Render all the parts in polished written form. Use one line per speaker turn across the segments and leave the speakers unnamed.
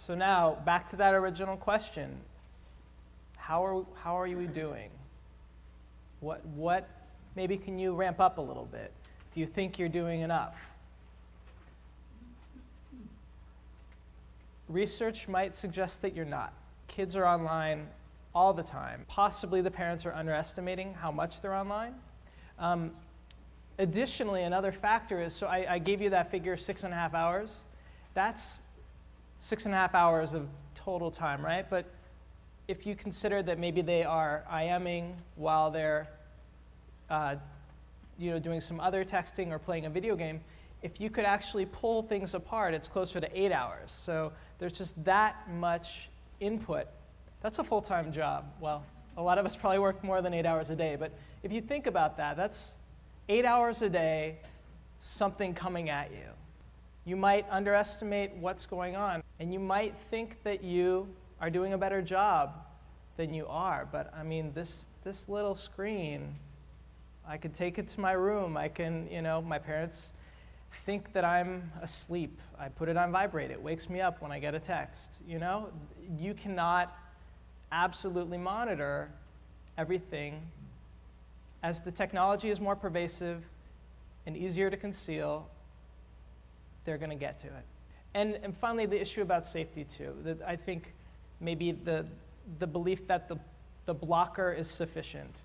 So now, back to that original question. How are you doing? What maybe can you ramp up a little bit? Do you think you're doing enough? Research might suggest that you're not. Kids are online all the time. Possibly the parents are underestimating how much they're online. Additionally, another factor is, so I gave you that figure, 6.5 hours. That's 6.5 hours of total time, right? But if you consider that maybe they are IMing while they're doing some other texting or playing a video game, if you could actually pull things apart, it's closer to 8 hours. So there's just that much input. That's a full-time job. Well, a lot of us probably work more than 8 hours a day, but if you think about that, that's 8 hours a day, something coming at you. You might underestimate what's going on, and you might think that you are doing a better job than you are, but I mean, this little screen, I could take it to my room. I can, my parents think that I'm asleep. I put it on vibrate. It wakes me up when I get a text. You cannot absolutely monitor everything. As the technology is more pervasive and easier to conceal, they're going to get to it. And finally, the issue about safety too. That I think maybe the belief that the blocker is sufficient.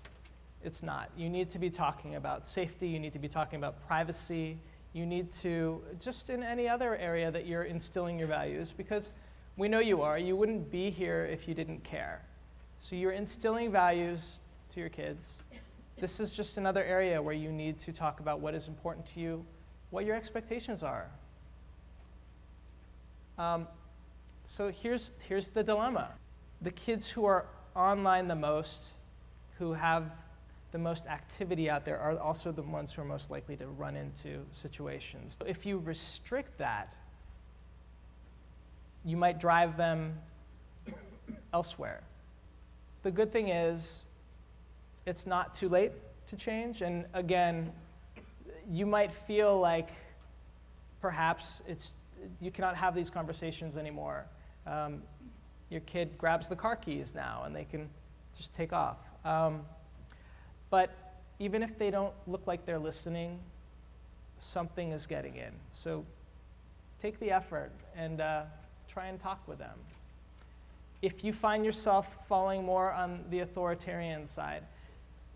It's not. You need to be talking about safety. You need to be talking about privacy. You need to, just in any other area that you're instilling your values, because we know you are. You wouldn't be here if you didn't care. So you're instilling values to your kids. This is just another area where you need to talk about what is important to you, what your expectations are. So here's the dilemma. The kids who are online the most, who have the most activity out there, are also the ones who are most likely to run into situations. If you restrict that, you might drive them elsewhere. The good thing is, it's not too late to change, and again, you might feel like perhaps you cannot have these conversations anymore. Your kid grabs the car keys now and they can just take off. But even if they don't look like they're listening, something is getting in. So take the effort and try and talk with them. If you find yourself falling more on the authoritarian side,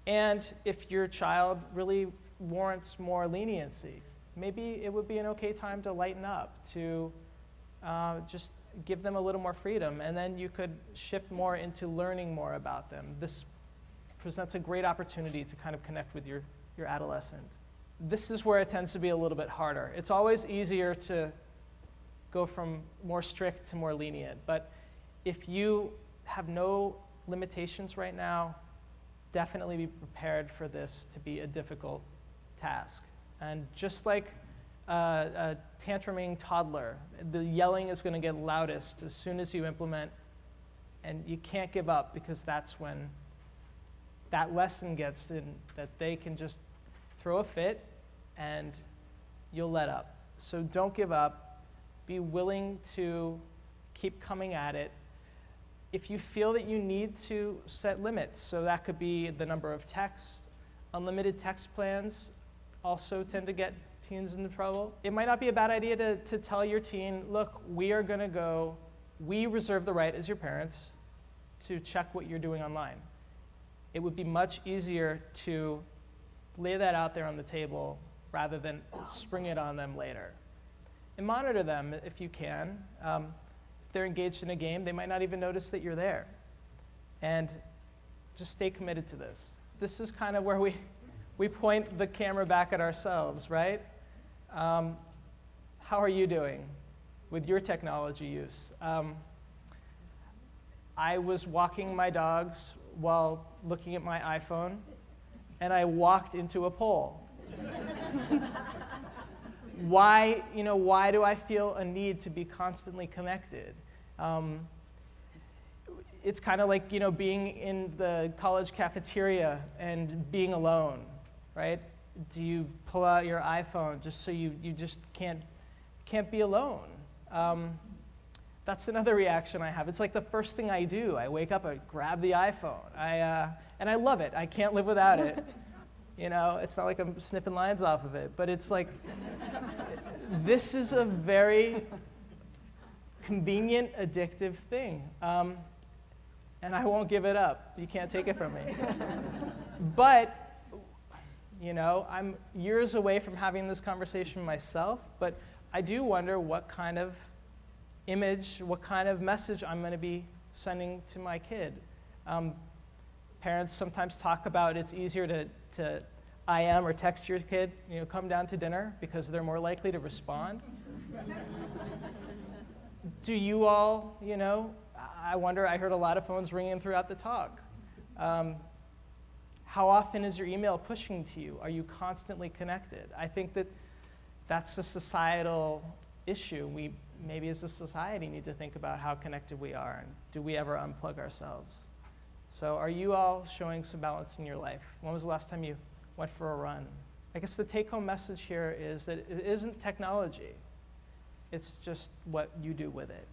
and if your child really warrants more leniency, maybe it would be an okay time to lighten up, to just give them a little more freedom, and then you could shift more into learning more about them. This presents a great opportunity to kind of connect with your adolescent. This is where it tends to be a little bit harder. It's always easier to go from more strict to more lenient, but if you have no limitations right now, definitely be prepared for this to be a difficult task. And just like a tantruming toddler, the yelling is going to get loudest as soon as you implement, and you can't give up, because that's when that lesson gets in, that they can just throw a fit and you'll let up. So don't give up. Be willing to keep coming at it. If you feel that you need to set limits, so that could be the number of texts. Unlimited text plans also tend to get teens into trouble. It might not be a bad idea to tell your teen, look, we reserve the right as your parents to check what you're doing online. It would be much easier to lay that out there on the table rather than spring it on them later. And monitor them if you can. If they're engaged in a game, they might not even notice that you're there. And just stay committed to this. This is kind of where we point the camera back at ourselves, right? How are you doing with your technology use? I was walking my dogs while looking at my iPhone, and I walked into a pole. Why do I feel a need to be constantly connected? It's kind of like, being in the college cafeteria and being alone, right? Do you pull out your iPhone just so you just can't be alone? That's another reaction I have. It's like the first thing I do. I wake up, I grab the iPhone, and I love it. I can't live without it. You know, it's not like I'm sniffing lines off of it, but it's like, this is a very convenient, addictive thing. And I won't give it up. You can't take it from me. But, you know, I'm years away from having this conversation myself, but I do wonder what kind of image, what kind of message I'm going to be sending to my kid. Parents sometimes talk about it's easier to IM or text your kid, you know, come down to dinner because they're more likely to respond. Do you all, you know, I wonder, I heard a lot of phones ringing throughout the talk. How often is your email pushing to you? Are you constantly connected? I think that that's a societal issue. We maybe as a society need to think about how connected we are, and do we ever unplug ourselves? So are you all showing some balance in your life? When was the last time you went for a run? I guess the take-home message here is that it isn't technology. It's just what you do with it.